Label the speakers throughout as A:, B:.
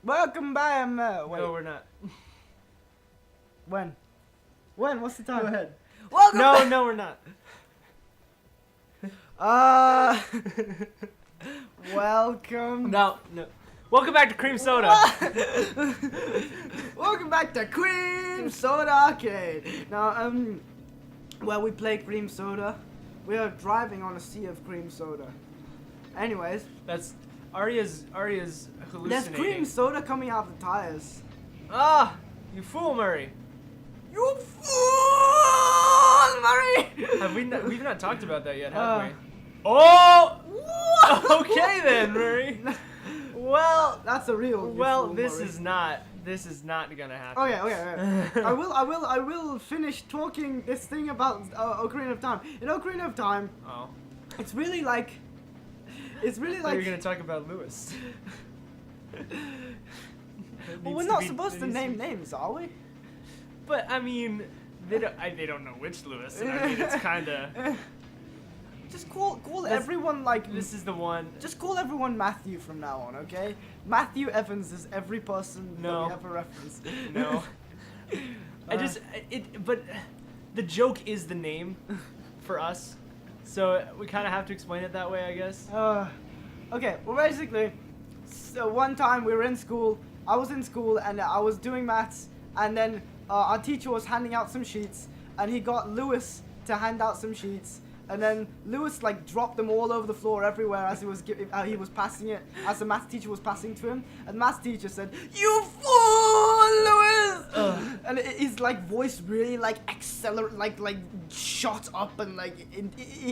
A: Welcome back. Wait.
B: No, we're not.
A: When? What's the time?
C: Go ahead.
A: Welcome.
B: No, we're not.
A: Welcome.
B: No. Welcome back to Cream Soda.
A: Welcome back to Cream Soda Arcade. Now, where we play Cream Soda, we are driving on a sea of cream soda. Anyways,
B: That's Arya's hallucinating.
A: there's cream soda coming out of the tires.
B: Ah, you fool, Murray.
A: You fool, Murray!
B: We've not talked about that yet, have
A: Uh,
B: we? Oh! Okay then, Murray. Well,
A: That's a real. you fool,
B: this
A: Murray.
B: is not gonna happen.
A: Okay. I will finish talking this thing about Ocarina of Time. In Ocarina of Time,
B: Oh.
A: it's really like. It's really
B: I thought you
A: like.
B: were gonna talk about Lewis.
A: Well, we're not supposed to name names, are we?
B: But I mean, they don't know which Lewis. And I mean, it's kind of.
A: Just call
B: That's-
A: everyone like.
B: This is the one.
A: Just call everyone Matthew from now on, okay? Matthew Evans is every person
B: No.
A: that we have a reference.
B: No. But the joke is the name for us, so we kind of have to explain it that way, I guess.
A: Okay, well basically, so one time we were in school, I was in school and I was doing maths, and then our teacher was handing out some sheets, and he got Lewis to hand out some sheets, and then Lewis like dropped them all over the floor everywhere as he was passing it, as the maths teacher was passing to him, and the maths teacher said, "You fool, Lewis!" And his like voice really like like shot up, and like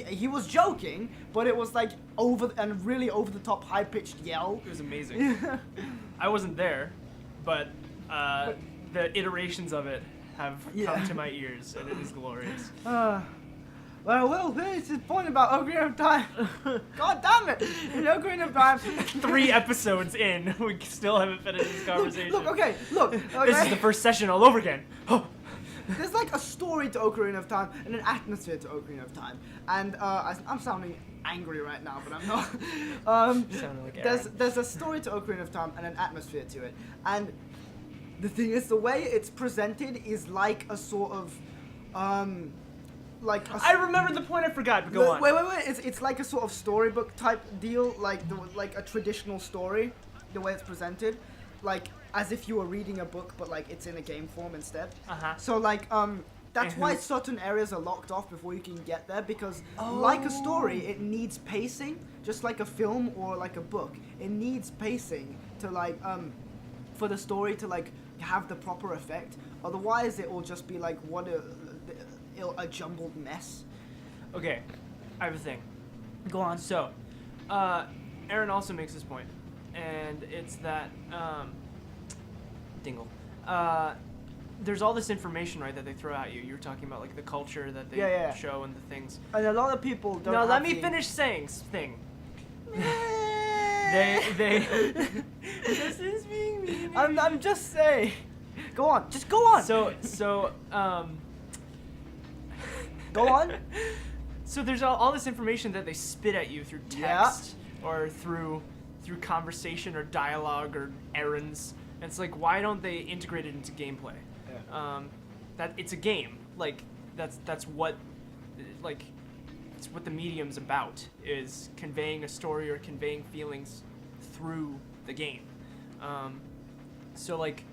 A: he was joking, but it was like really over the top, high pitched yell.
B: It was amazing. I wasn't there, but the iterations of it have come to my ears, and it is glorious.
A: Well, we'll finish this point about Ocarina of Time. God damn it! In Ocarina of Time.
B: 3 episodes in, we still haven't finished this conversation.
A: Look, okay.
B: This is the first session all over again.
A: There's like a story to Ocarina of Time and an atmosphere to Ocarina of Time. And I'm sounding angry right now, but I'm not.
B: Sounded like Aaron.
A: There's a story to Ocarina of Time and an atmosphere to it. And the thing is, the way it's presented is like a sort of,
B: I remember the point I forgot, but go on.
A: Wait. It's like a sort of storybook type deal, like a traditional story, the way it's presented, like as if you were reading a book, but like it's in a game form instead.
B: Uh-huh.
A: So like that's
B: And
A: why
B: who-
A: certain areas are locked off before you can get there, because like a story, it needs pacing, just like a film or like a book. It needs pacing to like for the story to like have the proper effect. Otherwise, it will just be like a jumbled mess.
B: Okay, I have a thing.
A: Go on.
B: So, Aaron also makes this point, and it's that, Dingle. There's all this information, right, that they throw at you. You were talking about, like, the culture that they
A: Yeah.
B: show and the things.
A: And a lot of people don't.
B: No,
A: have
B: let me
A: the-
B: finish saying thing. They this is being mean.
A: I'm just saying. Go on. Just go on.
B: So,
A: Go on.
B: So there's all this information that they spit at you through text or through conversation or dialogue or errands. And it's like, why don't they integrate it into gameplay?
A: Yeah.
B: That it's a game. Like that's what it's what the medium's about, is conveying a story or conveying feelings through the game. So like,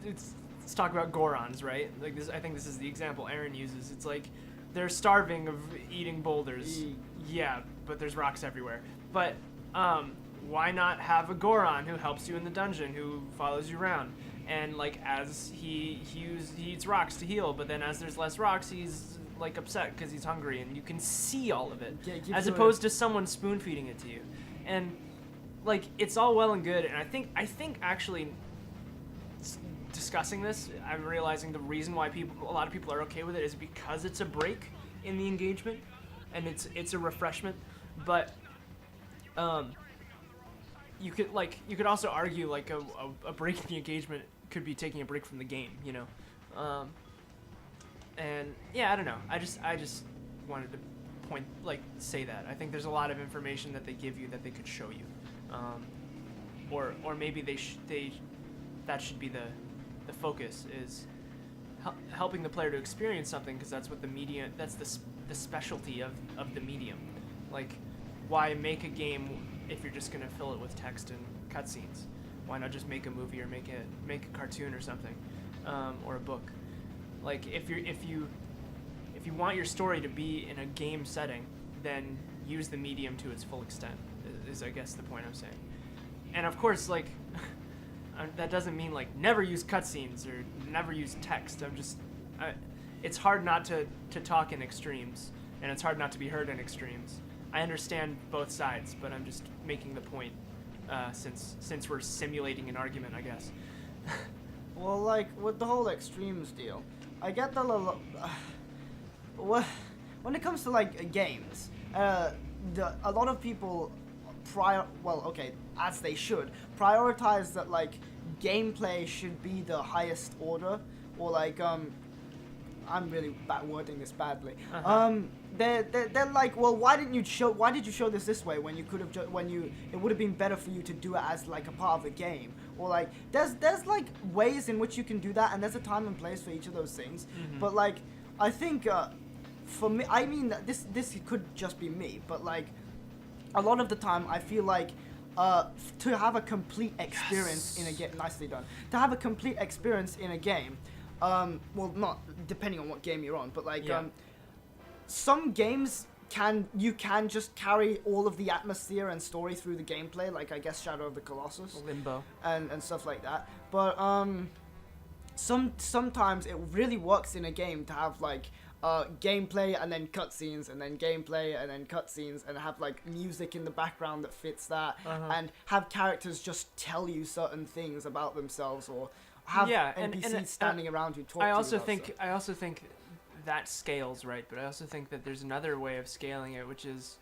B: let's talk about Gorons, right? Like this, I think this is the example Aaron uses. It's like they're starving of eating boulders. Yeah, but there's rocks everywhere. But why not have a Goron who helps you in the dungeon, who follows you around? And like as he eats rocks to heal, but then as there's less rocks, he's like upset because he's hungry, and you can see all of it, as opposed to someone spoon feeding it to you. And like it's all well and good, and I think actually discussing this, I'm realizing the reason why a lot of people are okay with it is because it's a break in the engagement, and it's a refreshment. But you could also argue like a break in the engagement could be taking a break from the game, you know. And yeah, I don't know. I just wanted to say that. I think there's a lot of information that they give you that they could show you. or maybe that should be the focus is helping the player to experience something, because that's what that's the specialty of the medium. Like, why make a game if you're just gonna fill it with text and cutscenes? Why not just make a movie or make a cartoon or something, or a book? Like, if you want your story to be in a game setting, then use the medium to its full extent. Is I guess the point I'm saying. And of course, like, that doesn't mean like never use cutscenes or never use text. It's hard not to talk in extremes, and it's hard not to be heard in extremes. I understand both sides, but I'm just making the point, since we're simulating an argument, I guess.
A: Well, like, with the whole extremes deal, I get that when it comes to, like, games, a lot of people as they should, prioritize that, like, gameplay should be the highest order, or, like, I'm really wording this badly. They're like, well, why did you show this way when you could have it would have been better for you to do it as like a part of a game, or like there's like ways in which you can do that, and there's a time and place for each of those things. But like, I think for me, I mean, this could just be me, but like a lot of the time I feel like to have a complete experience in a game, nicely done, to have a complete experience in a game, well, not depending on what game you're on, but like, some games you can just carry all of the atmosphere and story through the gameplay, like I guess Shadow of the Colossus,
B: Limbo,
A: and stuff like that. But sometimes it really works in a game to have like gameplay and then cutscenes and then gameplay and then cutscenes, and have like music in the background that fits that, and have characters just tell you certain things about themselves, or have NPCs standing around who talk to you.
B: I also think that scales, right? But I also think that there's another way of scaling it, which is,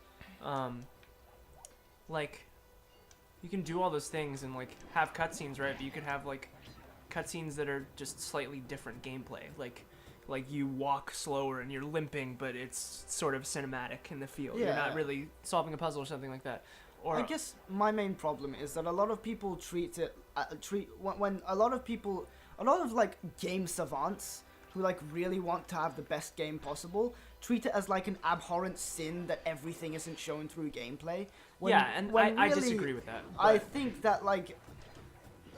B: like, you can do all those things and like have cutscenes, right? But you could have like cutscenes that are just slightly different gameplay, like you walk slower and you're limping, but it's sort of cinematic in the field.
A: Yeah.
B: You're not really solving a puzzle or something like that. Or
A: I guess my main problem is that a lot of people when a lot of like game savants who like really want to have the best game possible treat it as like an abhorrent sin that everything isn't shown through gameplay.
B: I disagree with that.
A: I think that like,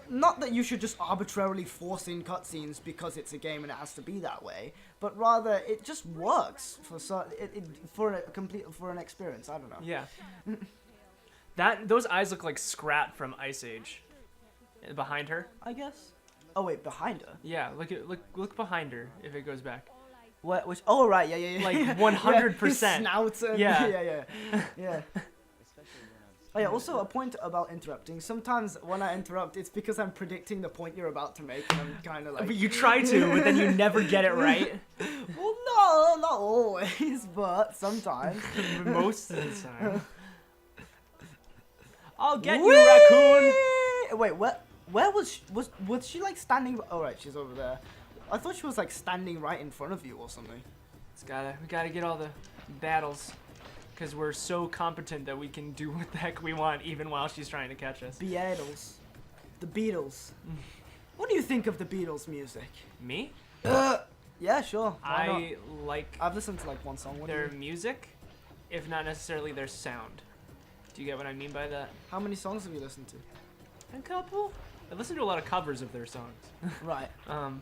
A: not that you should just arbitrarily force in cutscenes because it's a game and it has to be that way, but rather it just works for an experience. I don't know.
B: Yeah. Those eyes look like Scrat from Ice Age. Behind her,
A: I guess. Oh wait, behind her.
B: Yeah, look behind her if it goes back.
A: What? Which? Oh right, yeah.
B: Like 100%.
A: His snout. And,
B: yeah.
A: Yeah. Oh yeah. Also, a point about interrupting. Sometimes when I interrupt, it's because I'm predicting the point you're about to make, and I'm kind of like.
B: But you try to, but then you never get it right.
A: Well, no, not always, but sometimes.
B: Most of the time. I'll get you, raccoon.
A: Wait, what? Where was she like standing? Oh right, she's over there. I thought she was like standing right in front of you or something.
B: We gotta get all the battles, because we're so competent that we can do what the heck we want even while she's trying to catch us.
A: Beatles, the Beatles. What do you think of the Beatles music?
B: Me?
A: Yeah, sure.
B: I've
A: listened to like one song.
B: Their music, if not necessarily their sound. Do you get what I mean by that?
A: How many songs have you listened to?
B: A couple. I listened to a lot of covers of their songs.
A: Right.
B: Oh,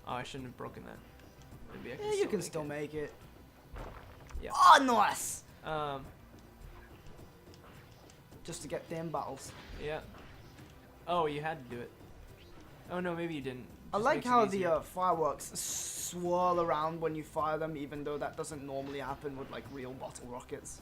B: I shouldn't have broken that. Maybe I can.
A: Yeah, you can still make it.
B: Yeah.
A: Oh, nice. Just to get them battles.
B: Yeah. Oh, you had to do it. Oh no, maybe you didn't.
A: I like how the fireworks swirl around when you fire them, even though that doesn't normally happen with like real bottle rockets.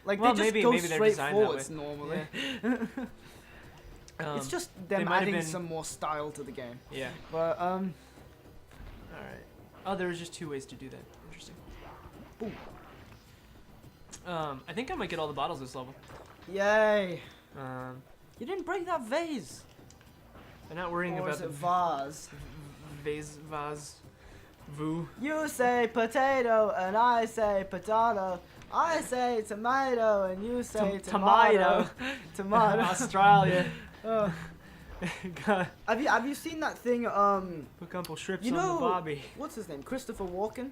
A: Like, well, they just go straight forwards normally. Yeah. It's just them adding some more style to the game.
B: Yeah.
A: But
B: Alright. Oh, there was just two ways to do that. Interesting.
A: Boom.
B: I think I might get all the bottles this level.
A: Yay. You didn't break that vase.
B: I'm not worrying about the
A: vase.
B: Vase. Vu.
A: You say potato and I say potato. I say tomato and you say tomato. Tomato.
B: Australia.
A: Have you seen that thing?
B: Put a couple strips
A: You
B: on
A: know
B: the bobby.
A: what's his name? Christopher Walken.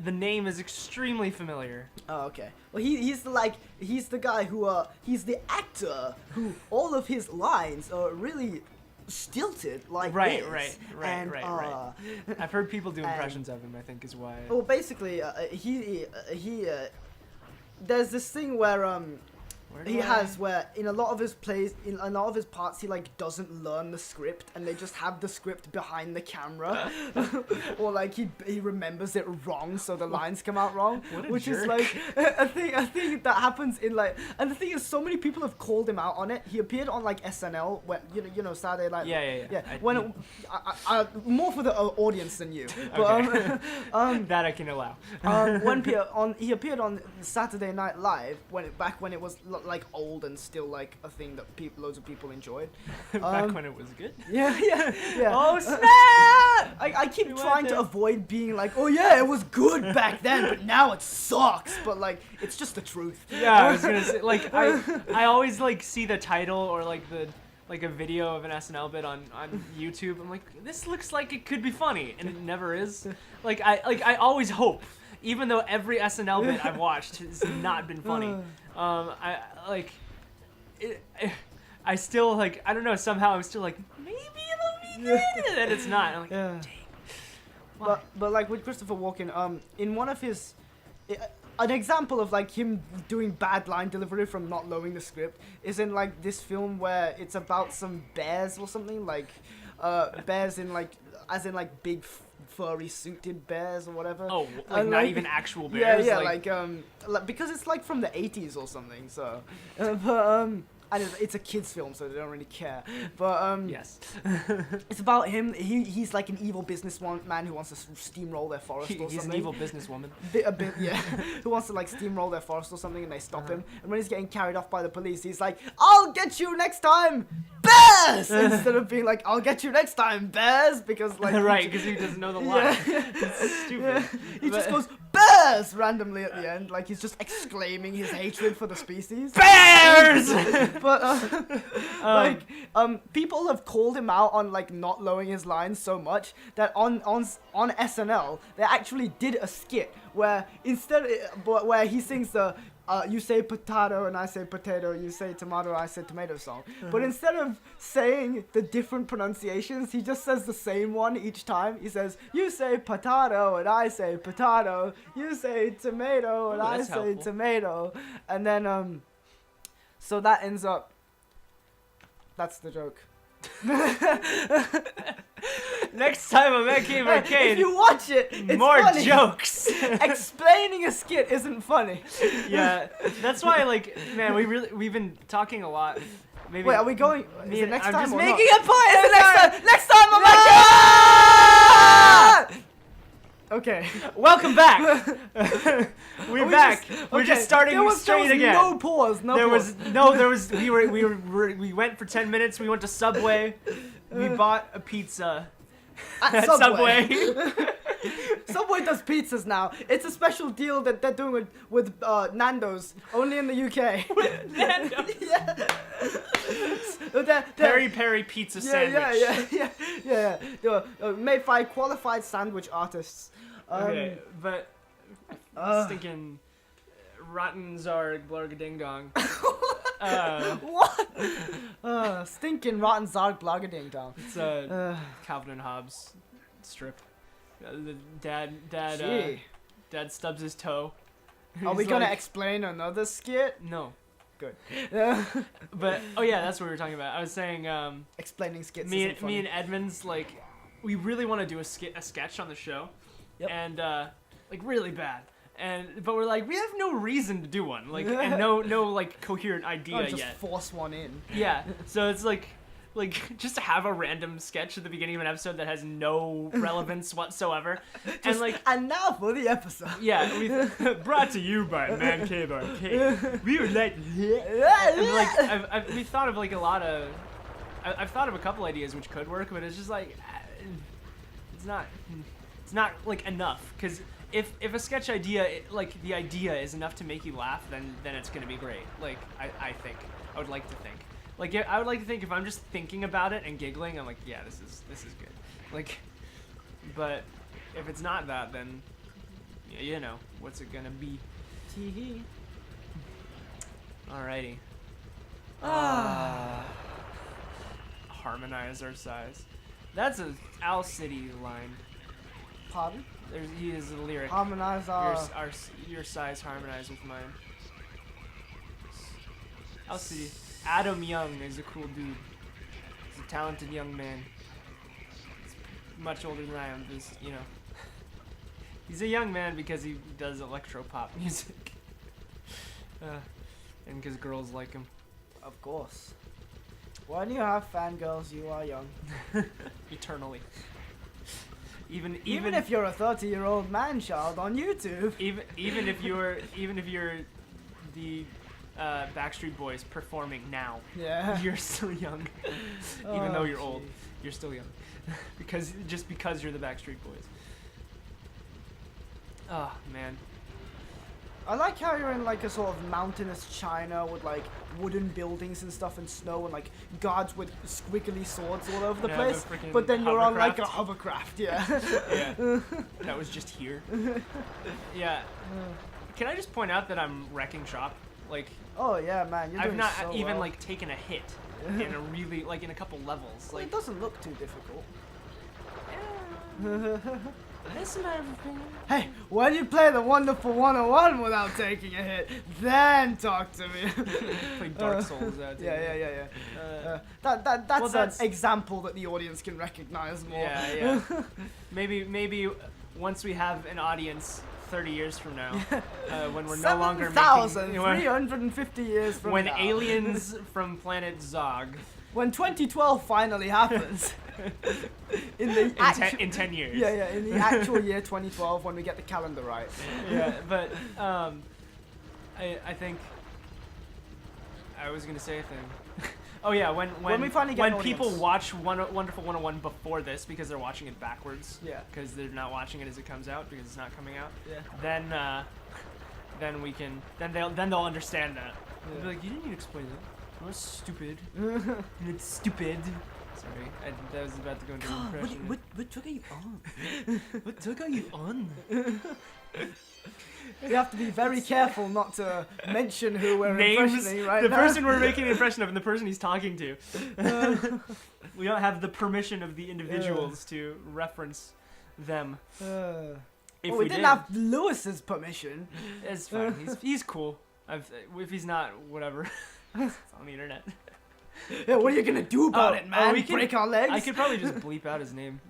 B: The name is extremely familiar.
A: Oh, okay. Well, he's the guy who he's the actor who all of his lines are really stilted like
B: Right. I've heard people do impressions of him. I think is why.
A: Well, basically, there's this thing where where in a lot of his plays, in a lot of his parts, he like doesn't learn the script, and they just have the script behind the camera, or like he remembers it wrong, so the lines come out wrong, which
B: jerk.
A: is like a thing that happens in like, and the thing is, so many people have called him out on it. He appeared on like SNL when you know Saturday Night.
B: Yeah.
A: I more for the audience than you, but
B: that I can allow.
A: He appeared on Saturday Night Live back when it was like old and still like a thing that loads of people enjoyed.
B: Back when it was good.
A: Yeah.
B: Oh snap!
A: I keep trying to avoid being like, oh yeah, it was good back then, but now it sucks. But like, it's just the truth.
B: Yeah, I was gonna say like I always like see the title or like a video of an SNL bit on YouTube. I'm like, this looks like it could be funny, and it never is. I always hope, even though every SNL bit I've watched has not been funny. I still like, I don't know, somehow I'm still like, maybe it'll be good, and it's not. I'm like, dang. Why?
A: But like with Christopher Walken, in one of his, an example of like him doing bad line delivery from not knowing the script is in like this film where it's about some bears or something, like bears in like, as in like big furry suited bears or whatever.
B: Oh, like not even actual bears?
A: Yeah, like because it's like from the 80s or something, so and it's a kids film, so they don't really care. But
B: yes,
A: it's about him. He's like an evil businessman who wants to steamroll their forest or something.
B: He's an evil businesswoman.
A: A bit, yeah. Who wants to like steamroll their forest or something, and they stop him. And when he's getting carried off by the police, he's like, "I'll get you next time, bears!" Instead of being like, "I'll get you next time, bears," because like
B: right, because he doesn't know the line. It's stupid.
A: Yeah. He just goes bears randomly at the end, like he's just exclaiming his hatred for the species.
B: Bears.
A: But people have called him out on like not knowing his lines so much that on SNL they actually did a skit where where he sings the you say potato and I say potato, you say tomato, I say tomato song. But instead of saying the different pronunciations, he just says the same one each time. He says, you say potato and I say potato, you say tomato and I say
B: helpful.
A: tomato. And then, so that ends up, that's the joke.
B: Next time I'm at Game Arcade,
A: if you watch it, it's
B: more
A: funny.
B: jokes.
A: Explaining a skit isn't funny.
B: Yeah, that's why, like, man, we've been talking a lot. Maybe.
A: Wait, are we going? Is it next
B: I'm
A: time
B: just
A: or
B: making
A: not?
B: a point.
A: Is it next time? Next time I'm like, okay.
B: Welcome back. We're back. We're just starting straight again.
A: No pause.
B: There was. We went for 10 minutes. We went to Subway. We bought a pizza
A: At
B: Subway.
A: Subway does pizzas now. It's a special deal that they're doing with Nando's, only in the UK.
B: Nando's.
A: Yeah.
B: Peri pizza sandwich.
A: Yeah. They're made by qualified sandwich artists.
B: Okay, but stinking rotten Zarg blarga ding dong.
A: What? Stinking rotten Zarg blarga ding dong.
B: It's a Calvin and Hobbes strip. The dad stubs his toe.
A: Are we gonna
B: like,
A: explain another skit?
B: No.
A: Good.
B: But oh yeah, that's what we were talking about. I was saying
A: explaining skits.
B: Me and Edmonds, like, we really want to do a sketch on the show.
A: Yep.
B: And like really bad. But we're like, we have no reason to do one, like, and no like coherent idea
A: just
B: yet.
A: Force one in.
B: Yeah. So it's like just to have a random sketch at the beginning of an episode that has no relevance whatsoever.
A: And now for the episode.
B: Yeah, we brought to you by Man Cave Arcade. We would like, and like we thought of like a lot of, I've thought of a couple ideas which could work, but it's just like, it's not like enough, because if a sketch idea, like the idea is enough to make you laugh, then it's gonna be great. Like I think, I would like to think. Like, I would like to think if I'm just thinking about it and giggling, I'm like, yeah, this is good. Like, but if it's not that, then you know, what's it gonna be?
A: Tee-hee.
B: Alrighty. Harmonize our size. That's a Owl City line.
A: Pardon?
B: He is a lyric.
A: Harmonize
B: Your size harmonize with mine. Owl City. Adam Young is a cool dude. He's a talented young man. He's much older than I am. Just, you know. He's a young man because he does electro-pop music. And because girls like him.
A: Of course. When you have fangirls, you are young.
B: Eternally. Even
A: if you're a 30-year-old man-child on YouTube.
B: Even if you're the Backstreet Boys performing now.
A: Yeah.
B: You're still young. Even though you're old, you're still young. because you're the Backstreet Boys. Oh man.
A: I like how you're in like a sort of mountainous China with like wooden buildings and stuff and snow and like guards with squiggly swords all over the place. But then you're on like a hovercraft, yeah.
B: Yeah. That was just here. Yeah. Can I just point out that I'm wrecking shop? Like.
A: Oh yeah, man. You're doing
B: I've not
A: so
B: even
A: well.
B: like taken a hit in a really like in a couple levels.
A: Well,
B: Like
A: it doesn't look too difficult.
B: That's my opinion.
A: Hey, when you play the Wonderful 101 without taking a hit, then talk to me.
B: Play Dark Souls out there.
A: Yeah. That's an example that the audience can recognize more.
B: Yeah. Maybe once we have an audience 30 years from now, when we're no longer making
A: 7,350 years from
B: when
A: now.
B: aliens from planet Zog.
A: When 2012 finally happens. in
B: 10 years.
A: Yeah, in the actual year 2012 when we get the calendar right.
B: Yeah, but I think I was gonna say a thing. Oh yeah, when
A: we finally get an
B: people
A: audience.
B: watch Wonderful 101 before this because they're watching it backwards.
A: Yeah.
B: Because they're not watching it as it comes out because it's not coming out.
A: Yeah.
B: Then we can they'll understand that.
A: Yeah.
B: They'll be like, you didn't need to explain that. That was stupid. It's stupid. Sorry, I was about to go into an impression.
A: What drug are you on?
B: What drug are you on?
A: You have to be very careful not to mention who we're
B: Names
A: impressioning right
B: the
A: now.
B: person we're making an impression of and the person he's talking to. We don't have the permission of the individuals to reference them. If
A: we
B: we
A: didn't
B: did,
A: have Lewis's permission.
B: it's fine. He's cool. If he's not, whatever. It's on the internet.
A: Yeah, what are you gonna do about it, man?
B: We can
A: break our legs?
B: I could probably just bleep out his name.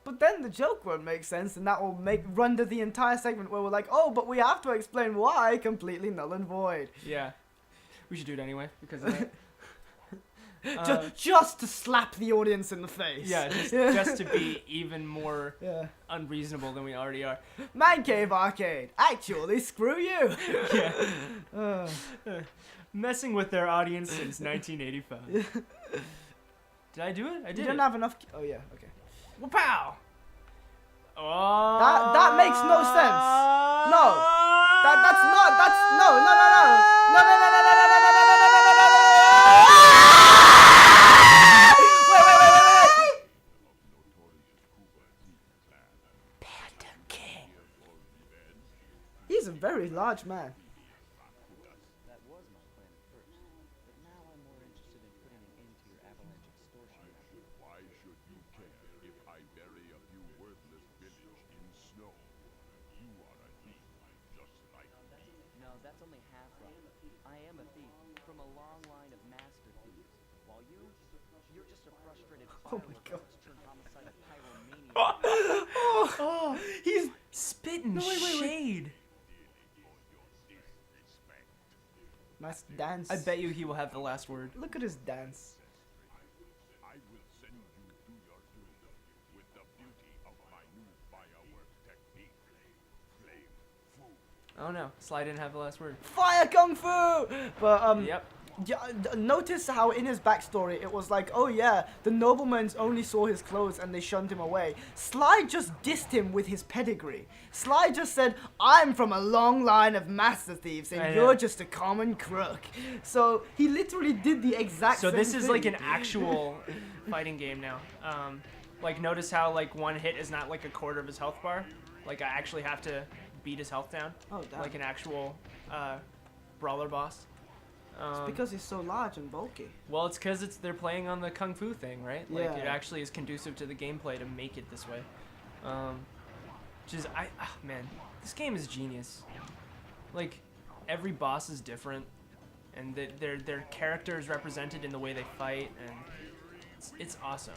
A: But then the joke won't make sense, and that will run to the entire segment where we're like, oh, but we have to explain why, completely null and void.
B: Yeah, we should do it anyway because of that.
A: Just to slap the audience in the face.
B: Yeah, just to be even more
A: Yeah.
B: unreasonable than we already are.
A: Man Cave Arcade. Actually, screw you.
B: Yeah. Messing with their audience since 1985. Did I do it? I did.
A: You don't have enough. Oh yeah. Okay.
B: Well, pow! Oh.
A: That makes no sense. No. That's not. That's no. No. No. No. No. No. No. No. No. No. No. No. No. No. No. No. Wait. Panda King. He's a very large man.
C: That was my plan at first, but now I'm more interested in putting an end to your avalanche extortion.
D: Why should you care if I bury a few worthless village in snow? You are a thief, just like me.
C: No, that's only half right. I am a thief from a long line of master thieves, while you're just a frustrated
A: Oh my God.
C: turned homicidal pyromaniac.
B: Oh, he's spitting shade.
A: Nice dance.
B: I bet you he will have the last word.
A: Look at his dance.
D: I will send you to your doom with the beauty of my new firework technique. Flame Fu.
B: Oh no, Sly didn't have the last word.
A: Fire Kung Fu! But
B: Yep.
A: notice how in his backstory it was like, oh yeah, the noblemen only saw his clothes and they shunned him away. Sly just dissed him with his pedigree. Sly just said, I'm from a long line of master thieves and you're just a common crook. So he literally did the exact same thing.
B: So this is like an actual fighting game now. Like notice how like one hit is not like a quarter of his health bar. Like I actually have to beat his health down.
A: Oh, damn.
B: Like an actual brawler boss.
A: It's because he's so large and bulky.
B: Well, it's because they're playing on the kung fu thing, right? Like
A: Yeah.
B: it actually is conducive to the gameplay to make it this way. Man, this game is genius. Like every boss is different, and their character is represented in the way they fight, and it's awesome.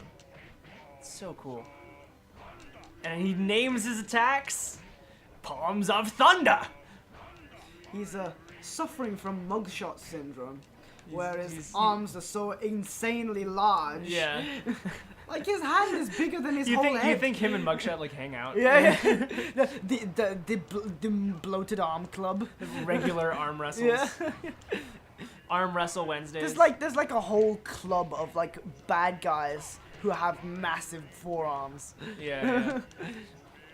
B: It's so cool. And he names his attacks Palms of Thunder.
A: He's suffering from mugshot syndrome, where his
B: he's-
A: arms are so insanely large.
B: Yeah.
A: Like his hand is bigger than his
B: You
A: whole
B: think
A: head.
B: him and Mugshot like hang out?
A: Yeah, yeah. the bloated arm club.
B: Regular arm wrestles.
A: Yeah.
B: Arm wrestle Wednesdays.
A: There's like a whole club of like bad guys who have massive forearms.
B: Yeah.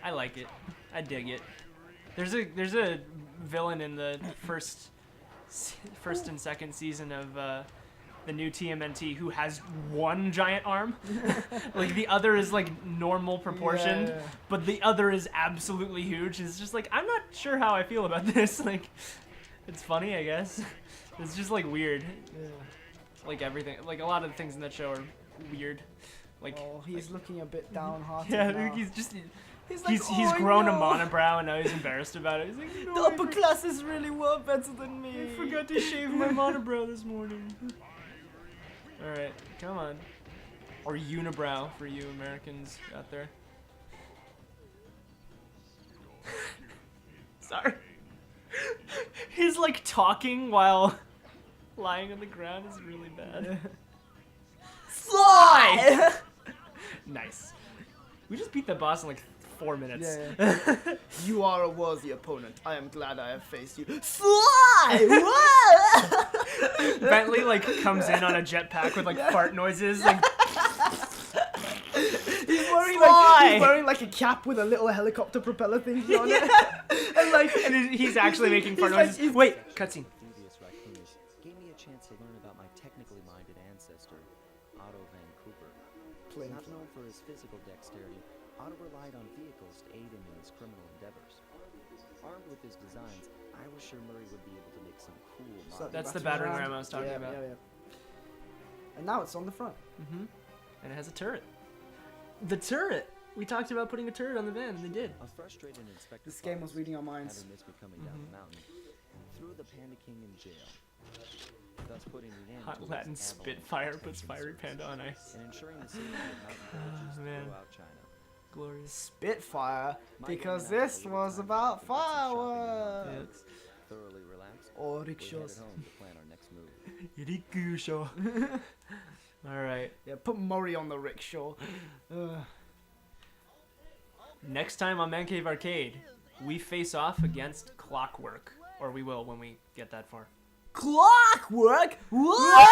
B: I like it. I dig it. There's a villain in the first and second season of the new TMNT who has one giant arm. Like the other is like normal proportioned,
A: Yeah.
B: but the other is absolutely huge. It's just like I'm not sure how I feel about this. Like it's funny, I guess. It's just like weird.
A: Yeah.
B: Like everything, like a lot of the things in that show are weird. Like
A: Oh, he's looking a bit downhearted
B: yeah,
A: now.
B: he's just
A: He's
B: he's
A: "Oh,
B: grown a
A: no.
B: monobrow and now he's embarrassed about it. He's like,
A: The
B: no,
A: upper classes really were better than me.
B: I forgot to shave my monobrow this morning. All right, come on. Or unibrow for you Americans out there. Sorry. He's like talking while lying on the ground is really bad.
A: Fly!
B: Nice. We just beat the boss in like 4 minutes.
A: Yeah, You are a worthy opponent. I am glad I have faced you. Fly! What?
B: Bentley like comes in on a jetpack with like fart noises. Like,
A: He's wearing like a cap with a little helicopter propeller thing on it. And like
B: and he's actually making fart
A: he's like-
B: noises.
A: he's-
B: Wait, cutscene.
C: Thievius Raccoonus gave me a chance to learn about my technically minded ancestor, Otto Van Cooper. Not known for his physical dexterity, Otto relied on vehicles to aid him in his criminal endeavors. Armed with his designs, I was sure Murray would be able to make some cool models.
B: That's the battering ram I was talking about.
A: And now it's on the front.
B: Mm-hmm. And it has a turret. The turret! We talked about putting a turret on the van, and they did.
C: A frustrated Inspector
A: This game was
C: Fox,
A: reading our minds.
C: having missed me coming down the mountain, threw the Panda King in jail, thus putting the end to
B: Hot
C: his
B: Latin
C: avalanche
B: Spitfire
C: of
B: puts Fiery Panda on ice.
C: and ensuring the safety of mountain villages
B: man.
C: throughout China.
B: Glorious.
A: Spitfire,
C: My
A: because
C: gang and I
A: this
C: had a
A: was
C: time
A: about
C: picking up some shopping in Las
A: fireworks.
C: Vegas. Thoroughly relaxed,
A: Or
C: we headed
A: rickshaws.
C: home to plan our next move.
B: Rikusho. Alright.
A: Yeah, put Murray on the rickshaw.
B: Next time on Man Cave Arcade, we face off against Clockwork. Or we will when we get that far.
A: Clockwork? What?